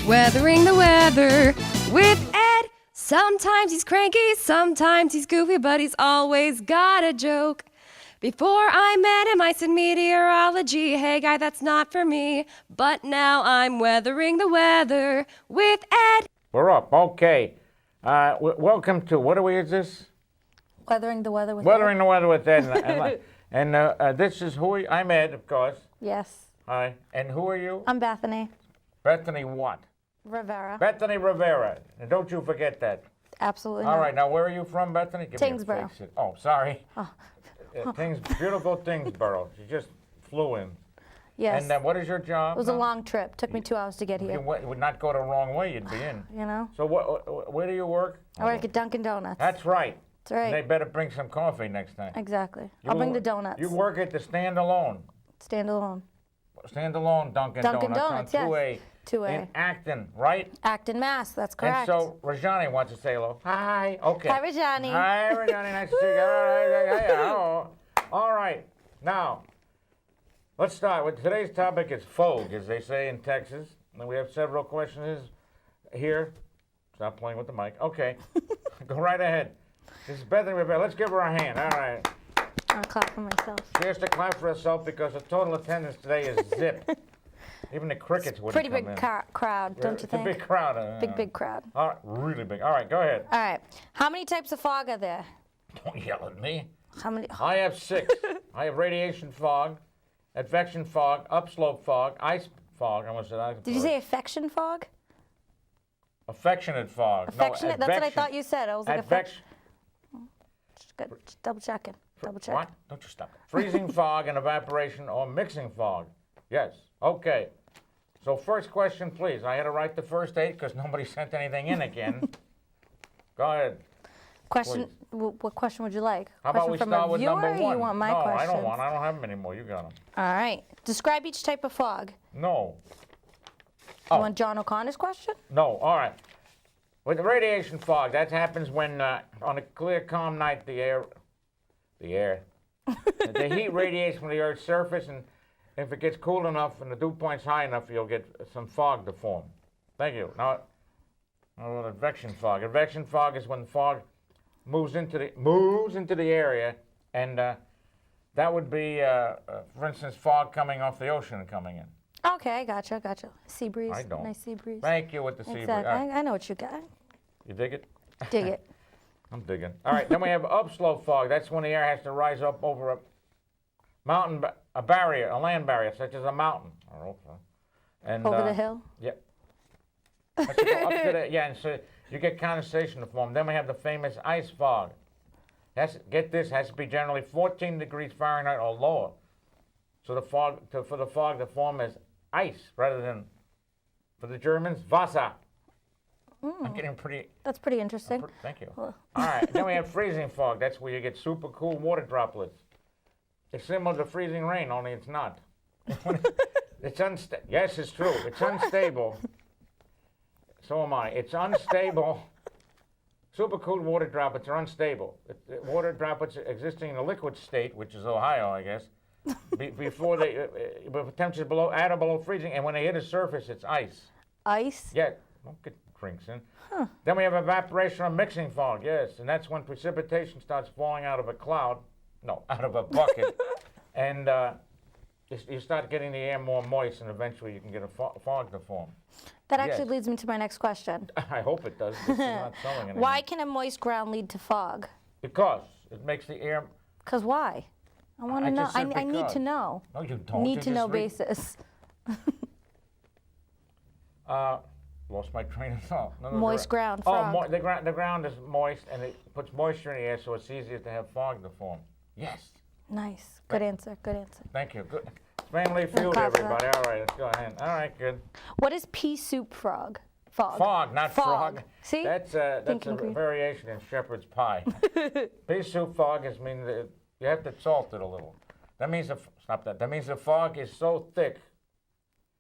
Weathering the weather with Ed. Sometimes he's cranky, sometimes he's goofy, but he's always got a joke. Before I met him, I said meteorology. Hey, guy, that's not for me. But now I'm weathering the weather with Ed. We're up. Okay. Welcome to, is this? Weathering the weather with Weathering Ed. the weather with Ed. And this is I'm Ed, of course. Yes. Hi. And who are you? I'm Bethany Bethany what? Rivera. Bethany Rivera. And don't you forget that. Absolutely All not. right. Now, where are you from, Bethany? Give me a Tingsboro. fake sit. Oh, sorry. Oh. Beautiful Tingsboro. She just flew in. Yes. And then what is your job? It was a long trip. Took me 2 hours to get here. You would not go the wrong way. You'd be in. You know? So where do you work? I work at Dunkin' Donuts. That's right. That's right. And they better bring some coffee next time. Exactly. I'll bring the donuts. You work at the standalone Dunkin' Donuts on 2A. 2A. In Acton, right? Acton, Mass. That's correct. And so Rajani wants to say hello. Hi. Okay. Hi, Rajani. Hi, Rajani. Nice to see you. All right. Now, let's start with today's topic is fog, as they say in Texas. And we have several questions here. Stop playing with the mic. Okay. Go right ahead. This is Bethany Rivera. Let's give her a hand. All right. I'll clap for myself. She has to clap for herself because the total attendance today is zip. Even the crickets wouldn't Pretty come big in. crowd, don't you think? It's a big crowd. Big crowd. All right, really big. All right, go ahead. All right. How many types of fog are there? Don't yell at me. How many? I have 6. I have radiation fog, advection fog, upslope fog, ice fog. I almost said Did you say affection fog? affectionate fog? Affectionate? No, That's what I thought you said. I was like, advection. Just double checking. Double check. What? Don't you stop. Freezing fog and evaporation or mixing fog. Yes. Okay. So first question, please. I had to write the first 8 because nobody sent anything in again. Go ahead. Question. What question would you like? How Question about we from start a with viewer, number 1? Or you want my no, questions? I don't want. I don't have them anymore. You got them. All right. Describe each type of fog. No. You want John O'Connor's question? No. All right. With the radiation fog, that happens when on a clear, calm night, the heat radiates from the Earth's surface, and if it gets cool enough and the dew point's high enough, you'll get some fog to form. Thank you. Now, advection fog. Advection fog is when fog moves into the area, and that would be, for instance, fog coming off the ocean and coming in. Okay, gotcha. Sea breeze. I don't. Nice sea breeze. Thank you with the sea breeze. Exactly. I know what you got. You dig it? Dig it. I'm digging. All right, then we have upslope fog. That's when the air has to rise up over a mountain, a barrier, a land barrier, such as a mountain. And, Over the hill? Yep. Up to and so you get condensation to form. Then we have the famous ice fog. Get this, has to be generally 14 degrees Fahrenheit or lower. So for the fog to form as ice rather than, for the Germans, Wasser. I'm getting pretty... That's pretty interesting. Thank you. All right, then we have freezing fog. That's where you get super cool water droplets. It's similar to freezing rain, only it's not. It's unstable. Yes, it's true. It's unstable. So am I. It's unstable. Super cool water droplets are unstable. Water droplets existing in a liquid state, which is Ohio, I guess, before temperatures at or below freezing, and when they hit the surface, it's ice. Ice? Yeah. Don't get drinks in. Huh. Then we have evaporation or mixing fog, yes, and that's when precipitation starts falling out of a cloud, out of a bucket, and you start getting the air more moist, and eventually you can get a fog to form. That actually leads me to my next question. I hope it does. It's not selling anything. Why can a moist ground lead to fog? Because it makes the air... Because why? I want to know. I need to know. No, you don't. Need to know basis. Lost my train of thought. Moist ground, fog. Oh, the ground is moist, and it puts moisture in the air, so it's easier to have fog to form. Yes. Nice. Good answer. Thank you. Good. Family feud, everybody. All right, let's go ahead. All right, good. What is pea soup frog? Fog. Fog, not frog. See? That's a variation in shepherd's pie. Pea soup fog means that you have to salt it a little. That means That means the fog is so thick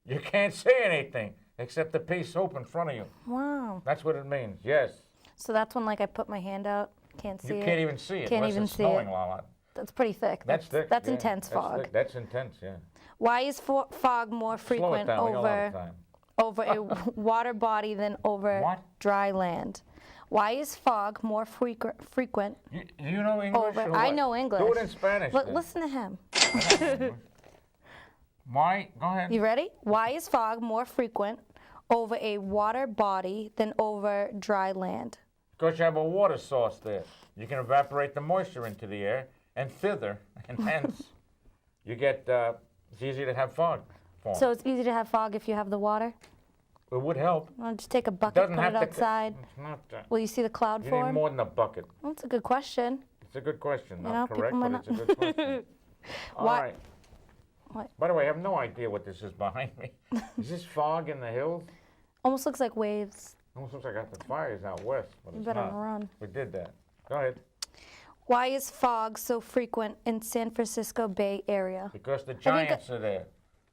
you can't see anything except the pea soup in front of you. Wow. That's what it means. Yes. So that's when, like, I put my hand out, can't see it. You can't even see it. Can't even see it. A lot. That's pretty thick. That's thick. That's yeah. intense fog. That's intense. Yeah. Why is fog more frequent Slow it down. We got a lot over? of time. over a water body than over What? dry land? Why is fog more frequent You know English? over? or I what? know English. Do it in Spanish. then. Listen to him. Why? Go ahead. You ready? Why is fog more frequent over a water body than over dry land? Because you have a water source there. You can evaporate the moisture into the air and thither, and hence you get, it's easy to have fog form. So it's easy to have fog if you have the water? It would help. Well, just take a bucket, Doesn't put have it to. outside. It's not. Will you see the cloud You need form? more than a bucket. Well, that's a good question. It's a good question. You know, Not people correct, might but it's a good question. All Why- right. What? By the way, I have no idea what this is behind me. Is this fog in the hills? Almost looks like waves. Almost looks like I got the fires out west, but You it's better not. run. We did that. Go ahead. Why is fog so frequent in San Francisco Bay Area? Because the giants are there.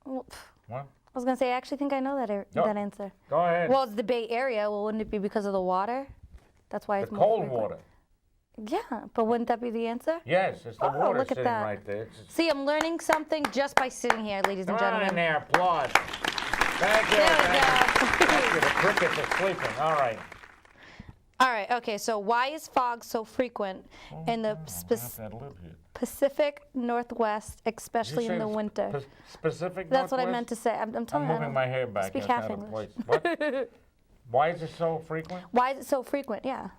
Well, What? I was gonna say I actually think I know that No. that answer. Go ahead. Well, it's the Bay Area. Well, wouldn't it be because of the water? That's why the it's more cold frequent. water. Yeah, but wouldn't that be the answer? Yes, it's the Oh, water look at sitting that. right there. It's just, See, I'm learning something just by sitting here, ladies and come on in gentlemen. there, applaud. Thank you. There we thank you. go. Thank you. The crickets are sleeping. All right. All right. Okay. So why is fog so frequent in the Pacific Northwest, especially in the winter? Specific That's what I Northwest? meant to say. I'm telling I'm you. I moving don't my hair back. speak That's half out of English. place. What? Why is it so frequent? Why is it so frequent? Yeah.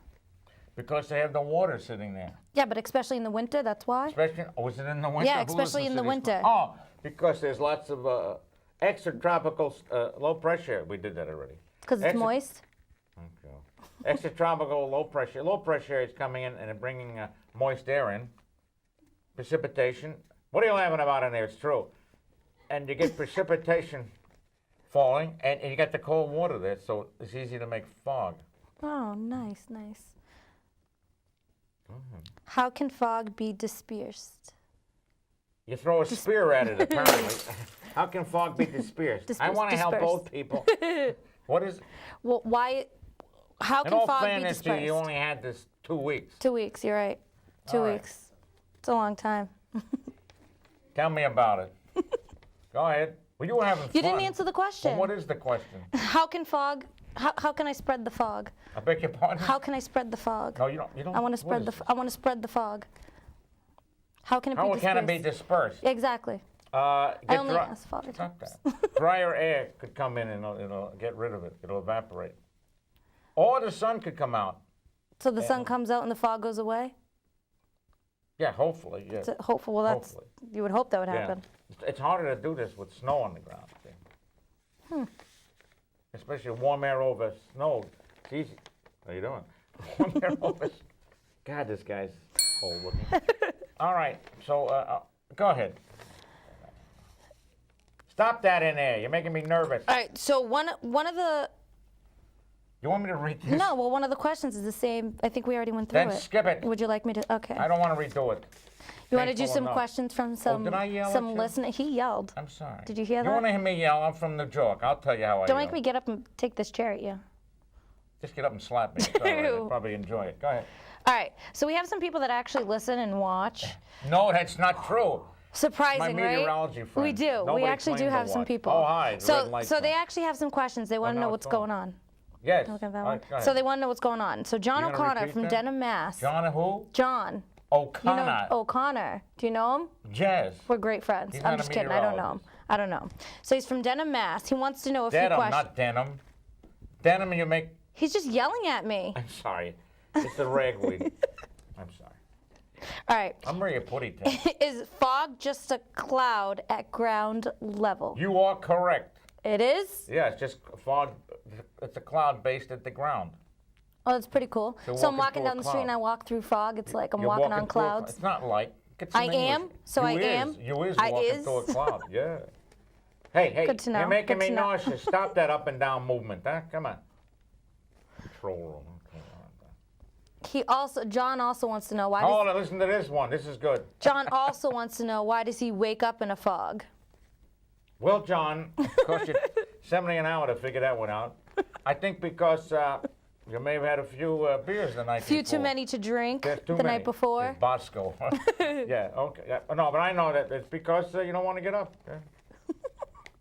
Because they have the water sitting there. Yeah, but especially in the winter. That's why. Especially, oh, is it in the winter? Yeah, Who especially in listens the to these- winter. Oh, because there's lots of extratropical low pressure. We did that already. Because it's moist. Okay. Extratropical low pressure. Low pressure is coming in and bringing moist air in. Precipitation. What are you laughing about in there? It's true. And you get precipitation falling, and you get the cold water there, so it's easy to make fog. Oh, nice, nice. Mm-hmm. How can fog be dispersed? You throw a spear at it, apparently. How can fog be dispersed? I want to help dispersed. both people. What is? Well, why? How In can all fog be fairness to dispersed? you, you only had this 2 weeks. 2 weeks. You're right. 2 All right. weeks. It's a long time. Tell me about it. Go ahead. Well, you were having fun. You didn't answer the question. Well, what is the question? How can fog? How can I spread the fog? I beg your pardon? How can I spread the fog? No, you don't. You don't. I want to what spread is the. I want to spread the fog. How can it be How dispersed? can it be dispersed? Exactly. Get I only dry- asked Father Stop Thomas. that. Drier air could come in and it'll get rid of it. It'll evaporate. Or the sun could come out. So the sun comes out and the fog goes away. Yeah, hopefully. Yeah. So hopeful. Well, that's Hopefully. you would hope that would Yeah. happen. It's harder to do this with snow on the ground. See? Especially warm air over snow. It's easy. How you doing? Warm air over. God, this guy's old looking. All right. So go ahead. Stop that in there. You're making me nervous. All right. So one of the You want me to read this? no. Well, one of the questions is the same. I think we already went through Then it. skip it. Would you like me to? Okay. I don't want to redo it. You want to do painful some enough. questions from some did I yell at some you? listener? He yelled. I'm sorry. Did you hear You that? want to hear me yell? I'm from New York. I'll tell you how I Don't yell. make me get up and take this chair at you. Just get up and slap me. It's all right. I'll Ew. probably enjoy it. Go ahead. All right. So we have some people that actually listen and watch. No, that's not true. Surprising, My right? meteorology friend. We do. Nobody we actually do claimed to have some watch. people. Oh, hi. The red So light's so they on. actually have some questions. They want to no, know it's what's going on. on. Yes. Look at that All one. right, go So ahead. they want to know what's going on. So John You gonna O'Connor repeat from that? Denham, Mass. John who? John. O'Connor. You know O'Connor. Do you know him? Yes. We're great friends. He's I'm not a just kidding. I don't know him. meteorologist. I don't know him. So he's from Denham, Mass. He wants to know a few Denim, questions. not denim. Denim, you make. He's just yelling at me. I'm sorry. It's the ragweed. I'm sorry. All right. I'm ready to putty tail. Is fog just a cloud at ground level? You are correct. It is? Yeah, it's just fog. It's a cloud based at the ground. Oh, that's pretty cool. You're So I'm walking walking through a down the street and cloud. I walk through fog. It's like I'm You're walking on through a clouds. It's not like. Get some I English. am? So You I is. am? You is I walking is? through a cloud. Yeah. Hey, Good to know. you're making Good me to know. nauseous. Stop that up and down movement, huh? Come on. Control room. John also wants to know why Hold on, listen to this one. This is good. John also wants to know why does he wake up in a fog? Well, John, cost you 70 an hour to figure that one out. I think because you may have had a few beers the night Few before. too many to drink There's too the many. night before. It's Bosco. Yeah, okay. Yeah. No, but I know that it's because you don't want to get up. Yeah.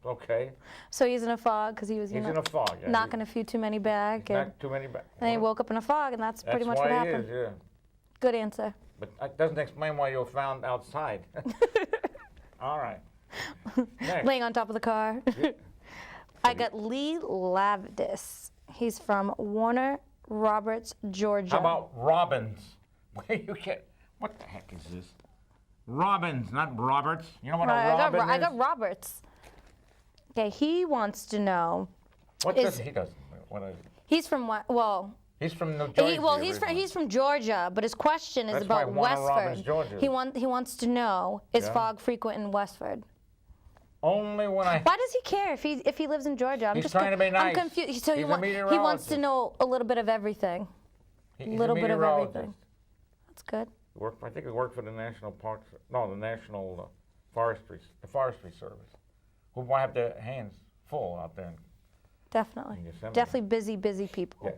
Okay. So he's in a fog because he was, He's in a fog. Yeah. knocking a few too many back. And Not too many back. then he woke up in a fog, and that's pretty much why what happened. He is, yeah. Good answer. But that doesn't explain why you were found outside. All right. Next. Laying on top of the car. I got Lee Lavdis. He's from Warner Roberts, Georgia. How about Robbins? Where you get? What the heck is this? Robbins, not Roberts. You know what a Robin is? I got Roberts. Okay, he wants to know. What does he doesn't? What is? He's from what? Well. He's from New Jersey. He's from Georgia, but his question is That's about why Warner Robbins, Westford. Georgia. He wants to know, is fog frequent in Westford? Only when I. Why does he care if he lives in Georgia? He's trying to be nice. I'm confused. So He's a he wants to meteorologist. know a little bit of everything. He's A little a bit of meteorologist. everything. That's good. I think he worked for the National Parks. No, the National Forestry Service. Who might have their hands full out there. Definitely. In Yosemite. Definitely busy people. Yes.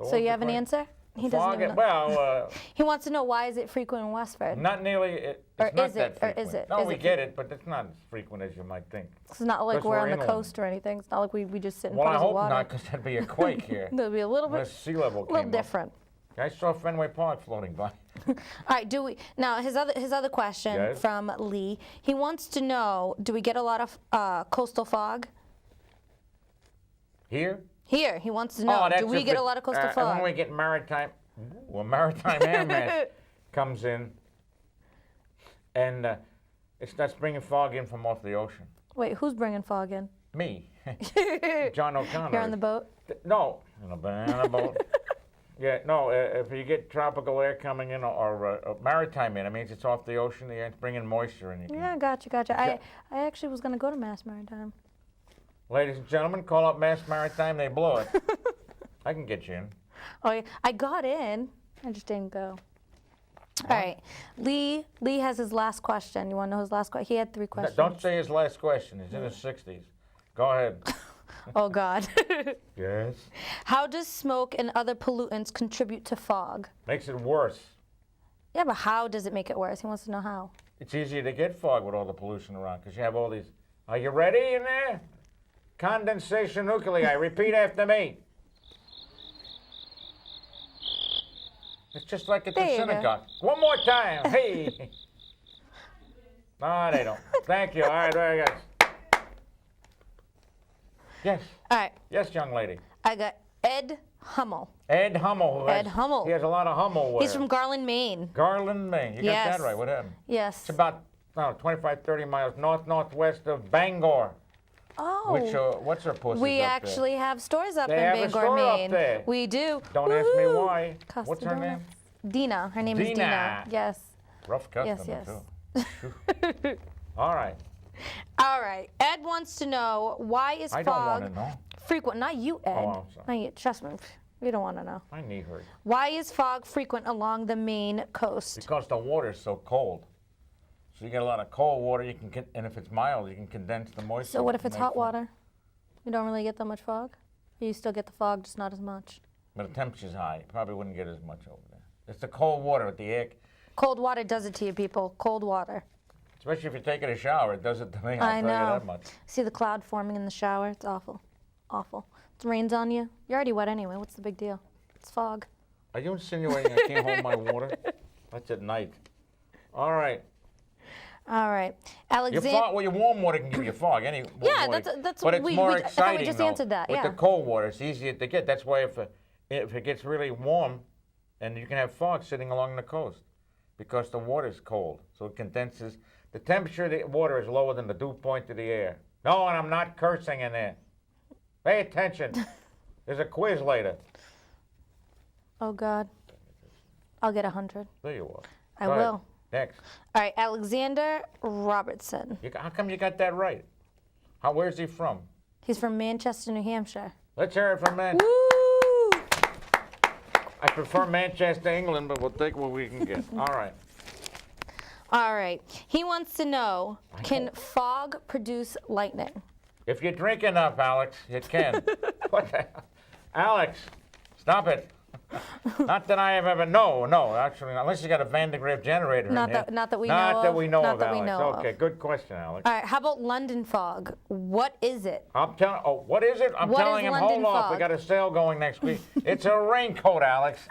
So you have an answer? He doesn't Fog. even know. Well, He wants to know, why is it frequent in Westford? not nearly. It's Or not is that it? Or frequent. is it? No, Is we it get it, but it's not as frequent as you might think. It's not like Because we're we're on the inland. coast or anything. It's not like we just sit in Well, I puddles of hope water. not, because that'd be a quake here. There'll be a little Unless bit, sea level a little came different. up. I saw Fenway Park floating by. All right, now his other question Yes. from Lee. He wants to know, do we get a lot of coastal fog? Here? Here, he wants to know, that's do we if get it- a lot of coastal When fog? we get maritime, maritime air mass comes in, and it starts bringing fog in from off the ocean. Wait, who's bringing fog in? Me, John O'Connor. Here on the boat? No, in a banana boat. Yeah, no. If you get tropical air coming in or maritime in, it means it's off the ocean. The air's bringing moisture in. Yeah, gotcha. I actually was going to go to Mass Maritime. Ladies and gentlemen, call up Mass Maritime. They blow it. I can get you in. Oh, yeah, I got in. I just didn't go. All right, Lee has his last question. You want to know his last question? He had 3 questions. Don't say his last question. He's in his 60s. Go ahead. Oh, God. Yes. How does smoke and other pollutants contribute to fog? Makes it worse. Yeah, but how does it make it worse? He wants to know how. It's easier to get fog with all the pollution around because you have all these. Are you ready in there? Condensation nuclei. Repeat after me. It's just like at the There you go. synagogue. One more time. Hey. No, they don't. Thank you. All right, very good. Yes. All right, Yes, young lady. I got Ed Hummel. Ed Hummel. Ed Hummel. He has a lot of Hummel wear. He's from Garland, Maine. Garland, Maine. You Yes. got that right. What happened? Yes. It's about 25, 30 miles northwest of Bangor. Oh. Which, what's her pussy We up actually have stores up They in have a Bangor, store up Maine. there. We do. there? Don't ask me Woohoo. why. Costa What's her name? Donuts. Dina. Her name is Dina. Dina. Yes. Rough customer, Yes. too. All right. All right. Ed wants to know, why is I don't fog want to know. frequent? Not you, Ed. Oh, I'm sorry. Not you. Trust me. We don't want to know. My knee hurts. Why is fog frequent along the Maine coast? Because the water's so cold. So you get a lot of cold water, and if it's mild, you can condense the moisture. So what if to it's make hot fog. water? You don't really get that much fog? You still get the fog, just not as much. But the temperature's high. You probably wouldn't get as much over there. It's the cold water with the air. Cold water does it to you, people. Cold water. Especially if you're taking a shower, it does it to me. I'll I tell you know. that much. See the cloud forming in the shower? It's awful. Awful. It rains on you. You're already wet anyway. What's the big deal? It's fog. Are you insinuating I can't hold my water? That's at night. All right. All right. Your warm water can give you fog. Any warm Yeah, water. that's But what it's we more I thought we exciting just though. answered that. With Yeah. the cold water, it's easier to get. That's why if it gets really warm, and you can have fog sitting along the coast, because the water's cold, so it condenses. The temperature of the water is lower than the dew point of the air. No, and I'm not cursing in there. Pay attention. There's a quiz later. Oh God. I'll get 100. There you are. I Go ahead. will. Next. All right. Alexander Robertson. How come you got that right? Where's he from? He's from Manchester, New Hampshire. Let's hear it from Manchester. Woo! I prefer Manchester, England, but we'll take what we can get. All right. All right. He wants to know, can fog produce lightning? If you drink enough, Alex, it can. What the hell? Alex, stop it. Not that I have ever. No, actually, unless you got a Van de Graaff generator. Not in here. that we know Not that of. we know Not of, that we Alex. know of. Okay, good question, Alex. All right, how about London fog? What is it? I'm telling. Oh, what is it? I'm What is telling him. London Hold off. We fog? got a sale going next week. It's a raincoat, Alex.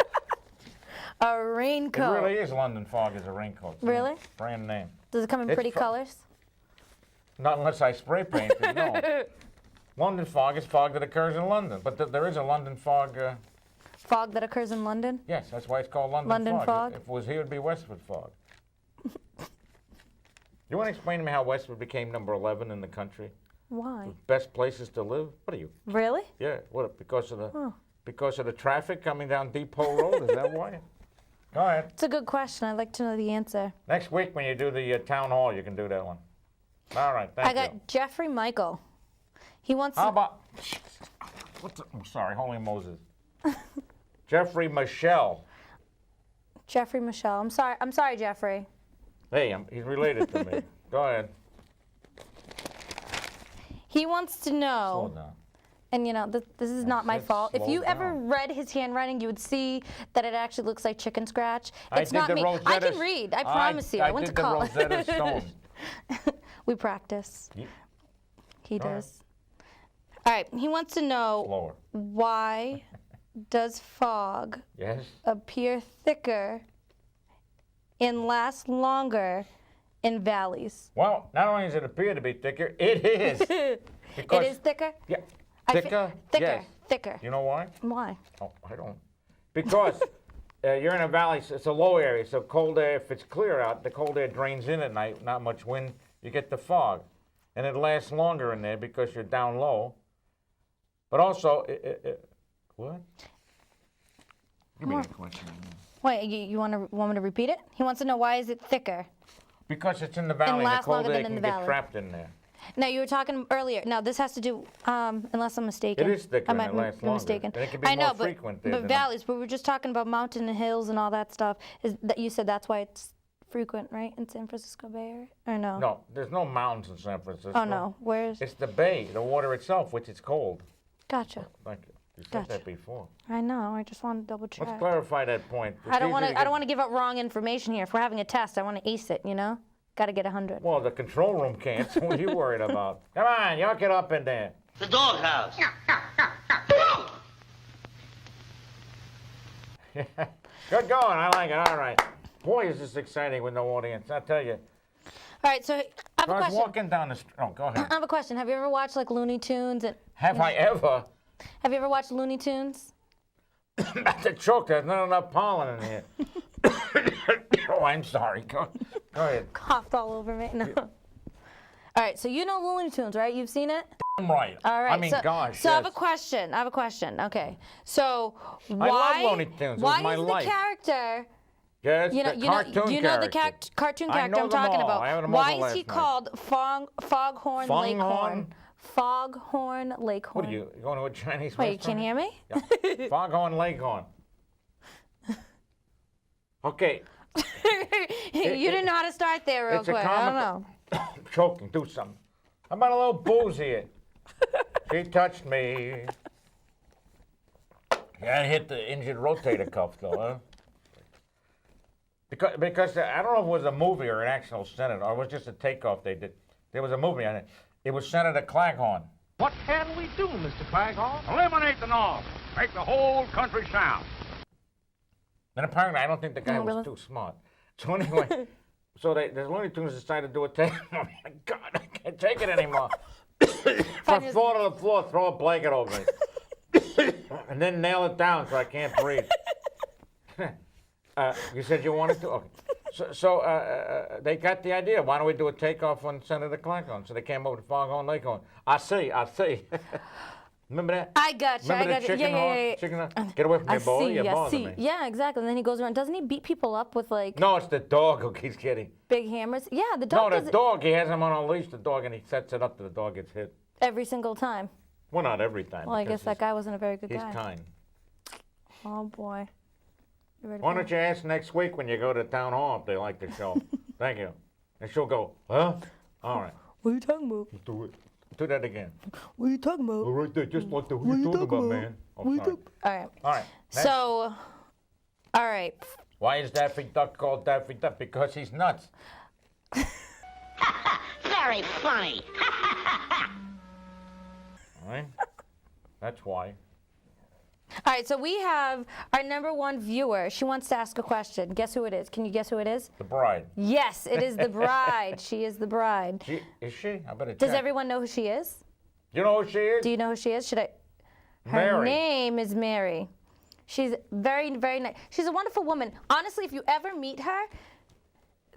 A raincoat. It really is London fog. Is a raincoat. It's a Really? Brand name. Does it come in It's pretty fr- colors? Not unless I spray paint it. No. London fog is fog that occurs in London, but there is a London fog. Fog that occurs in London? Yes, that's why it's called London, London fog? If it was here, it'd be Westwood fog. You want to explain to me how Westwood became number 11 in the country? Why? Best places to live? What are you? Really? Yeah. What? Because of the traffic coming down Depot Road? Is that why? Go ahead. It's a good question. I'd like to know the answer. Next week when you do the town hall, you can do that one. All right. Thank I you. got Jeffrey Michael. He wants How to. about? I'm sorry, Holy Moses. Jeffrey Michelle. Jeffrey Michelle. I'm sorry, Jeffrey. Hey, he's related to me. Go ahead. He wants to Slow know, down. and you know, this is not my said fault. If slow you ever down. read his handwriting, you would see that it actually looks like chicken scratch. I It's did not the me. I Rosetta can read. I promise you. I went to did the college. Rosetta Stone. We practice. You- He Go ahead. does. All right. He wants to know Slower. why does fog Yes. appear thicker and last longer in valleys? Well, not only does it appear to be thicker, it is. Because, It is thicker? Yeah. I fe- Thicker? Thicker. Yes. Thicker. You know why? Why? Oh, I don't. Because you're in a valley, so it's a low area, so cold air, if it's clear out, the cold air drains in at night, not much wind, you get the fog. And it lasts longer in there because you're down low. But also, what? Give me that question. Wait, you want me to repeat it? He wants to know why is it thicker? Because it's in the valley, and the lasts cold longer air than in can the get valley. trapped in there. Now you were talking earlier. Now this has to do, unless I'm mistaken. It is thicker I and might it lasts be longer. mistaken. And it can be I know, more frequent there but than valleys. But we were just talking about mountain and hills and all that stuff. Is that you said that's why it's frequent, right, in San Francisco Bay Area? Or no? No, there's no mountains in San Francisco. Oh no, where's? It's the bay, the water itself, which is cold. Gotcha. Thank you. You said Gotcha. that before. I know. I just want to double check. Let's clarify that point. I don't want to. I don't to. want to give out wrong information here. If we're having a test, I want to ace it. You know, got to get 100. Well, the control room can't. So what are you worried about? Come on, y'all get up in there. The doghouse. Good going. I like it. All right. Boy, is this exciting with no audience. I tell you. All right. So I have a I was question. walking down the street. Oh, go ahead. I have a question. Have you ever watched like Looney Tunes? And Have I ever? have you ever watched Looney Tunes? The choke. There's not enough pollen in here. Oh, I'm sorry. Go ahead. Coughed all over me. No. All right. So you know Looney Tunes, right? You've seen it. I'm right. All right. I mean, so, gosh. So I have a yes. question. I have a question. Okay. So love why? Looney Tunes. It was Why my is life. the character? Yes, You know, the cartoon you know the character. cartoon I character know I'm them talking all. about. I had them Why over is he last night. called Foghorn Fonghorn? Leghorn? Foghorn Leghorn. What are you going to a Chinese Wait, you restaurant? can't hear me? Yeah. Foghorn Leghorn. Okay. You didn't know how to start there real It's a quick. I don't comic- know. Choking, do something. How about a little booze here? She touched me. Yeah, I hit the injured rotator cuff, though, huh? Because I don't know if it was a movie or an actual senator, or it was just a takeoff they did. There was a movie on it. It was Senator Claghorn. What can we do, Mr. Claghorn? Eliminate the North. Make the whole country sound. And apparently, I don't think the guy Oh, was really? too smart. So anyway, the Looney Tunes decided to do a take. Oh my God, I can't take it anymore. From his- floor to the floor, throw a blanket over me, and then nail it down so I can't breathe. You said you wanted to. Okay. So they got the idea. Why don't we do a takeoff on Senator Claghorn? So they came over to Foghorn Leghorn. I see. Remember that? I got you. Remember I got the you. chicken Yeah, horse? yeah, yeah. Chicken horse? Get away from me, boy. You're I bothering see. me. Yeah, exactly. And then he goes around. Doesn't he beat people up with like No, it's the dog who keeps getting. big hammers? Yeah, the No, dog the does it dog, he has him on a leash, the dog, and he sets it up till the dog gets hit. every single time. Well, not every time. Well, I because guess that guy wasn't a very good he's guy. kind. Oh boy. You ready Why for don't you ask next week when you go to town hall if they like the show? Thank you. And she'll go, huh? All right. What are you talking about? Do it. Do that again. What are you talking about? Oh, right there, just like the. What are you talking about, man? Oh, sorry. All right. All right. next. So, all right. Why is Daffy Duck called Daffy Duck? Because he's nuts. Very funny. All right. That's why. All right, so we have our #1 viewer. She wants to ask a question. Guess who it is? Can you guess who it is? The bride. Yes, it is the bride. She is the bride. Is she? I better check. Does everyone know who she is? You know who she is? Do you know who she is? Should I? Her Mary. name is Mary. She's very, very nice. She's a wonderful woman. Honestly, if you ever meet her,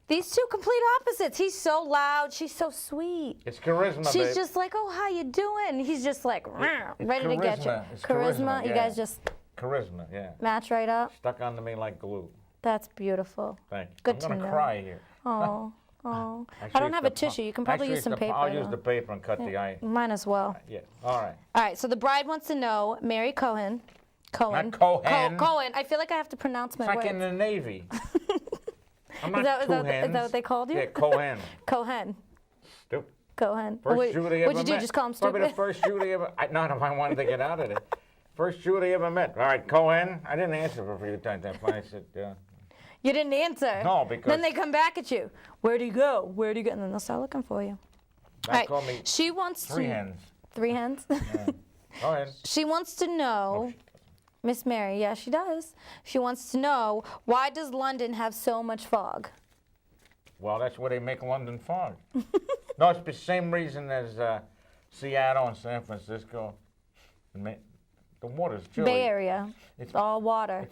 these two complete opposites. He's so loud. She's so sweet. It's charisma, She's babe. just like, oh, how you doing? He's just like, It's ready to get you. charisma. It's Charisma. You yeah. guys just Charisma, yeah. match right up. Stuck onto me like glue. That's beautiful. Thank you. Good I'm to gonna know. cry here. Oh, oh. I Actually, don't it's have a the tissue. You can probably actually, use some it's the- paper. I'll use though. the paper and cut the eye. Might as well. Yeah. All right. All right, so the bride wants to know, Mary Cohen. Cohen. Not Cohen. Cohen. I feel like I have to pronounce my It's like words. in the Navy. I'm not Is that Cohen. what they called you? Yeah, Cohen. Cohen. Stupid. Cohen. First Jew they ever What'd you do? met. Just call him Probably stupid? the first Jew they ever. Not if I wanted to get out of it. First Jew they ever met. All right, Cohen. I didn't answer for a few times. I finally said, You didn't answer. No, because- Then they come back at you. Where'd he go? Where'd he go? And then they'll start looking for you. That All right. called me She wants three to. hens. 3 hens? Go ahead. She wants to know, Miss Mary, yeah, she does. She wants to know, why does London have so much fog? Well, that's where they make London fog. No, it's the same reason as Seattle and San Francisco. The water's chilly. Bay Area. It's all water.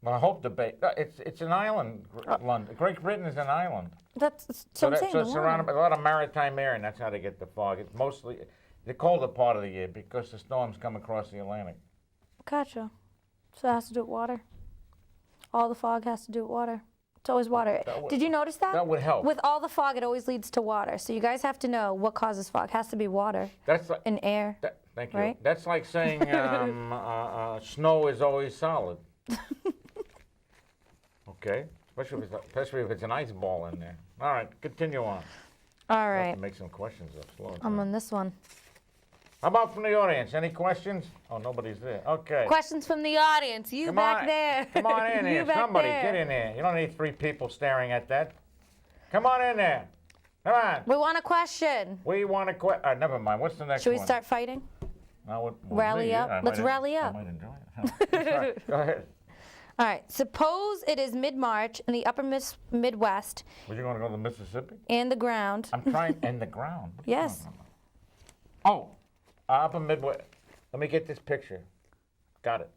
Well, I hope the Bay. It's an island. London. Great Britain is an island. That's so I'm saying. So it's the surrounded by water. a lot of maritime area, and that's how they get the fog. It's mostly the colder part of the year because the storms come across the Atlantic. Gotcha. So it has to do with water. All the fog has to do with water. It's always water. Did you notice that? That would help. With all the fog, it always leads to water. So you guys have to know what causes fog. It has to be water That's like. and air. Thank you. Right? That's like saying snow is always solid. Okay, especially if it's an ice ball in there. All right, continue on. All I'll have right. to make some questions up. Slow it I'm down. on this one. How about from the audience? Any questions? Oh, nobody's there. Okay. Questions from the audience. You Come back on. there. Come on in You here. back Somebody, there. get in there. You don't need 3 people staring at that. Come on in there. Come on. We want a question. We want to never mind. What's the next Should we one? start fighting? Well, Rally me, up? I Let's might rally I up. might enjoy it. All right, go ahead. All right. Suppose it is mid-March in the upper Midwest Was you going to go to Mississippi? and the ground. I'm trying in the ground. What are you Yes. talking about? Oh, upper Midwest. Let me get this picture. Got it.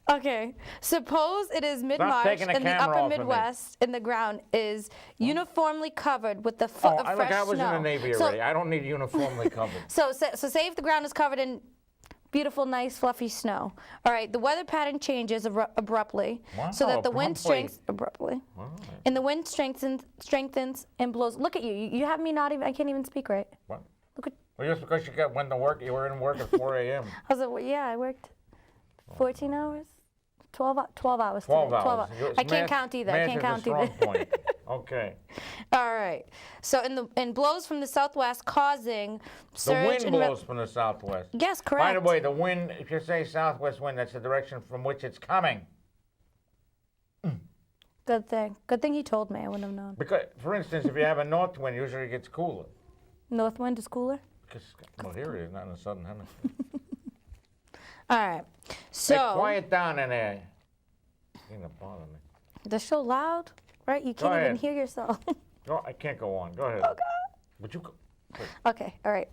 Okay. Suppose it is mid-March taking the and the camera upper off of me. Midwest and the ground is uniformly covered with the Oh, fresh look, I was snow. in the Navy So- already. I don't need uniformly covered. So say if the ground is covered in beautiful, nice, fluffy snow. All right, the weather pattern changes abruptly, so Wow, that the wind abruptly. strengthens abruptly, Wow. and the wind strengthens and blows. Look at you. You have me not even. I can't even speak right. What? Look at. Well, just because went to work, you were in work at 4 a.m. I was like, well, yeah, I worked 14 hours. 12 hours 12 today. hours. 12 hours. I can't Math- count either. I math can't is count a strong either. point. Okay. All right. So in blows from the southwest, causing The surge wind in blows from the southwest. Yes, correct. By the way, the wind, if you say southwest wind, that's the direction from which it's coming. Good thing. Good thing he told me. I wouldn't have known. Because, for instance, if you have a north wind, usually it gets cooler. North wind is cooler. Well, here it is, not in the southern hemisphere. All right. Hey, So quiet down in there. You're gonna bother me. they're so loud, right? You can't even ahead. hear yourself. I can't go on. Go ahead. Oh, God. Would you go? Okay. All right.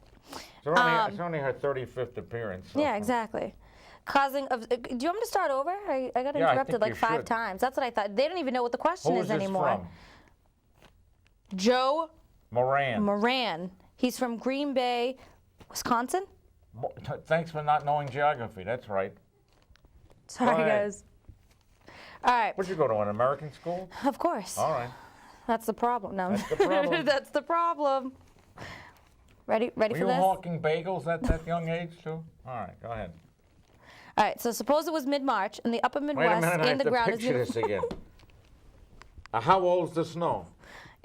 It's only her 35th appearance. So. Yeah, exactly. Causing of. Do you want me to start over? I got Yeah, I interrupted think like you 5 should. times. That's what I thought. They don't even know what the question Who is is this anymore. from? Joe Moran. Moran. He's from Green Bay, Wisconsin. Thanks for not knowing geography. That's right. Sorry, ahead. guys. All right. Would you go to an American school? Of course. All right. That's the problem. No. That's the problem. That's the problem. Ready Were for you this? hawking bagels at that young age too? All right, go ahead. All right. So suppose it was mid-March and the upper Wait a Midwest minute, I and have the to ground is picture this again. How old's the snow?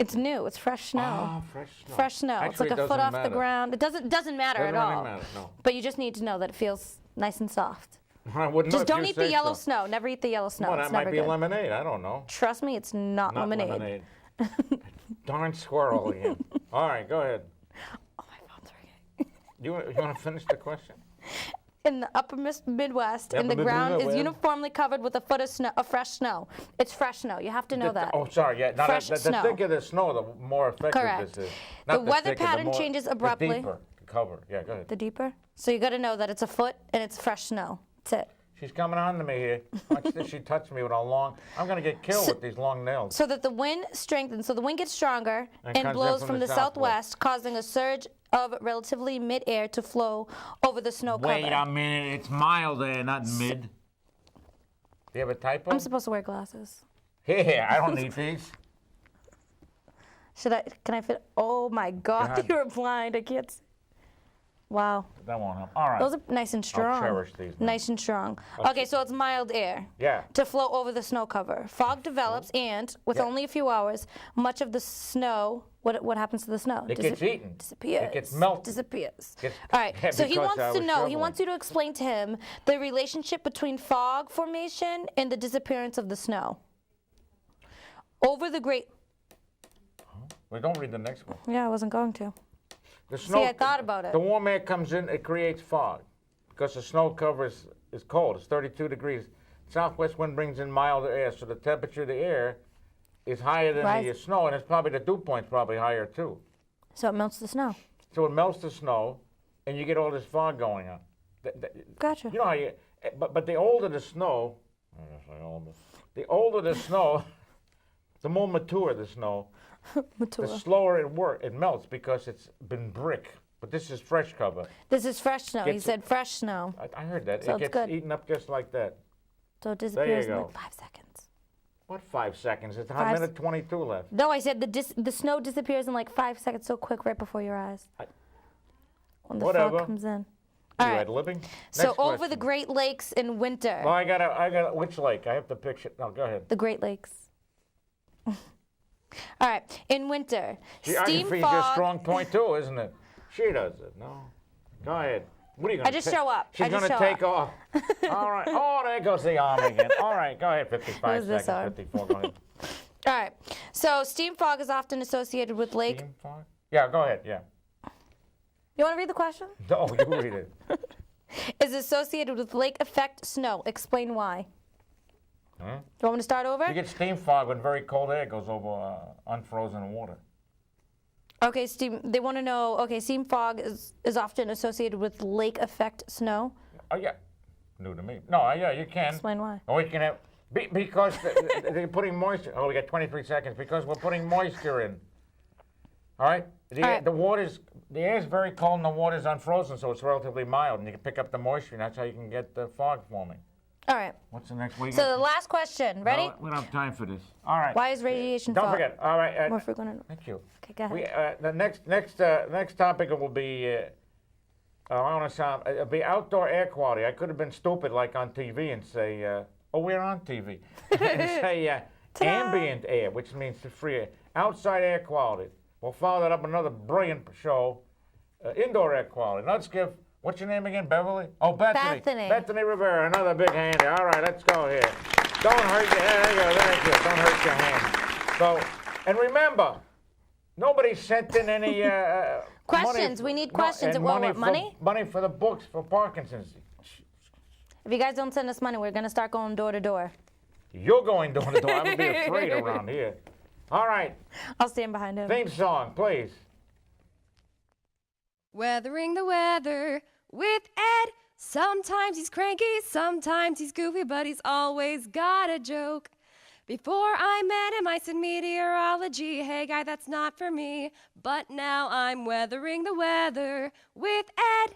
It's new. It's fresh snow. Ah, fresh snow. Fresh snow. Actually, it's like it a foot doesn't off the matter. ground. It doesn't matter at Doesn't really all. matter, no. But you just need to know that it feels nice and soft. I wouldn't know Just if don't you eat the say yellow so. snow. Never eat the yellow snow. Well, it's that might never be good. lemonade. I don't know. Trust me, it's not lemonade. Lemonade. Darn squirrel again. All right, go ahead. Oh, my phone's ringing. You want to finish the question? In the upper Midwest, Upper the ground Midwest. is uniformly covered with a foot of snow, of fresh snow. It's fresh snow. You have to know that. Oh, sorry. Yeah. Now, Fresh the snow. thicker the snow, the more effective Correct. this is. The Not weather thicker, pattern more- changes abruptly. The deeper the cover. Yeah, go ahead. The deeper. So you got to know that it's a foot and it's fresh snow. That's it. She's coming on to me here. Watch this. She touched me with a long. I'm going to get killed with these long nails. So that the wind strengthens. So the wind gets stronger And and comes in blows from from the the southwest. southwest, causing a surge of relatively mid-air to flow over the snow Wait cover. a minute. It's mild there, not mid. Do you have a typo? I'm supposed to wear glasses. Here, I don't need these. Should I? Can I fit? Oh my God, God. you're blind. I can't see. Wow. That won't help. All right. Those are nice and strong. cherish these, man. Nice and strong. Okay, so it's mild air. Yeah. To flow over the snow cover. Fog develops, and with Yeah. only a few hours, much of the snow. What happens to the snow? It gets eaten. Disappears. It gets melted. Disappears. Gets- All right. Yeah, So he because wants I to was know. He shoveling. wants you to explain to him the relationship between fog formation and the disappearance of the snow. Over the great. Well, don't read the next one. Yeah, I wasn't going to. The snow, I thought about it. The warm air comes in, it creates fog because the snow cover is cold. It's 32 degrees. Southwest wind brings in milder air, so the temperature of the air is higher than the Rise. snow, and it's probably the dew point's probably higher too. So it melts the snow. So it melts the snow, and you get all this fog going on. Gotcha. You know how you, but the older the snow, the older the snow, the more mature the snow, Mature. the slower it melts because it's been brick. But this is fresh cover. This is fresh snow. He Gets- said fresh snow. I heard that. So It it's gets good. eaten up just like that. So it disappears in go. like 5 seconds. What 5 seconds? It's a 5 minute 22 left. No, I said the snow disappears in like 5 seconds, so quick, right before your eyes. When the Whatever. fog comes in. You All right. had living? So Next over the question. Great Lakes in winter. Well, I got which lake? I have to picture. No, go ahead. The Great Lakes. All right. In winter, steam Geography's your fog. strong point too, isn't it? She does it. No. Go ahead. What are you going to I just show up. She's I just going to show take off. All right. Oh, there goes the arm again. All right. Go ahead. 55 Who's this seconds. arm? 54. Go ahead. All right. So steam fog is often associated with lake. Steam fog? Yeah, go ahead. Yeah. You want to read the question? No, you read it. Is associated with lake effect snow. Explain why. Huh? You want me to start over? You get steam fog when very cold air goes over unfrozen water. Okay, they want to know, okay, steam fog is often associated with lake effect snow. Oh, yeah. New to me. No, yeah, you can. Explain why. Or you can have, because they're putting moisture. Oh, we got 23 seconds. Because we're putting moisture in. All right? All right. The air is very cold and the water's unfrozen, so it's relatively mild. And you can pick up the moisture, and that's how you can get the fog forming. All right. What's the next one? So the last question. Ready? No, we don't have time for this. All right. Why is radiation Don't fog forget. All right. more frequent? Thank you. Okay, go ahead. We, the next topic will be, I want to sound, it'll be outdoor air quality. I could have been stupid like on TV and say, oh, we're on TV. And say ambient air, which means the free air. Outside air quality. We'll follow that up with another brilliant show, indoor air quality. Now let's give, what's your name again, Beverly? Oh, Bethany. Bethany. Bethany Rivera, another big hand here. All right, let's go here. Don't hurt your, there you go, thank you. Don't hurt your hand. So, and remember, nobody sent in any Questions. money, We need questions. and What, money? Money for the books for Parkinson's. If you guys don't send us money, we're going to start going door to door. You're going door to door. I would be afraid around here. All right, I'll stand behind him. theme song, please. Weathering the weather with Ed. Sometimes he's cranky, sometimes he's goofy, but he's always got a joke. Before I met him, I said meteorology. Hey, guy, that's not for me. But now I'm weathering the weather with Ed.